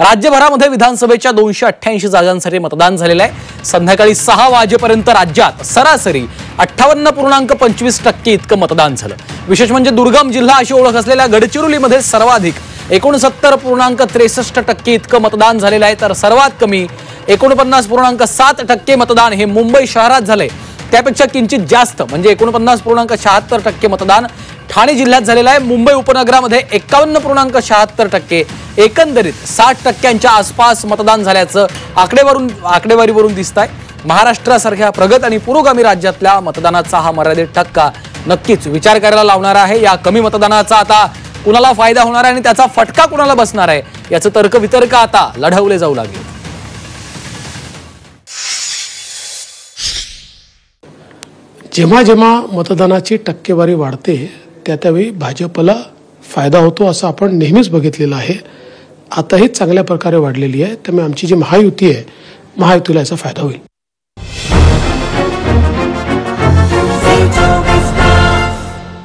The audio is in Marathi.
राज्यभरामध्ये विधानसभेच्या 288 जागांसाठी मतदान झालेलं आहे। संध्याकाळी 6 वाजेपर्यंत राज्यात सरासरी 58.25% इतकं मतदान झालं। विशेष म्हणजे दुर्गम जिल्हा अशी ओळख असलेल्या गडचिरोलीमध्ये सर्वाधिक 69.63% इतकं मतदान झालेलं आहे, तर सर्वात कमी 49.7% मतदान हे मुंबई शहरात झाले। त्यापेक्षा किंचित जास्त म्हणजे 49.76% मतदान ठाणे जिल्ह्यात झालेलं आहे। मुंबई उपनगरामध्ये 51.76%, एकंदरीत 60%च्या आसपास मतदान झाल्याचं आकडेवारीवरून दिसतंय। महाराष्ट्रासारख्या प्रगत आणि पुरोगामी राज्यातल्या मतदानाचा हा मर्यादित टक्का नक्कीच विचार करायला लावणारा आहे। या कमी मतदानाचा आता कुणाला फायदा होणार आहे आणि त्याचा फटका कुणाला बसणार आहे याचं तर्कवितर्क आता लढवले जाऊ लागले। जेव्हा जेव्हा मतदानाची टक्केवारी वाढते त्यावेळी भाजपला फायदा होतो असं आपण नेहमीच बघितलेलं आहे। आताही चांगल्या प्रकारे वाढलेली आहे, त्यामुळे आमची जी महायुती आहे महायुतीला याचा फायदा होईल।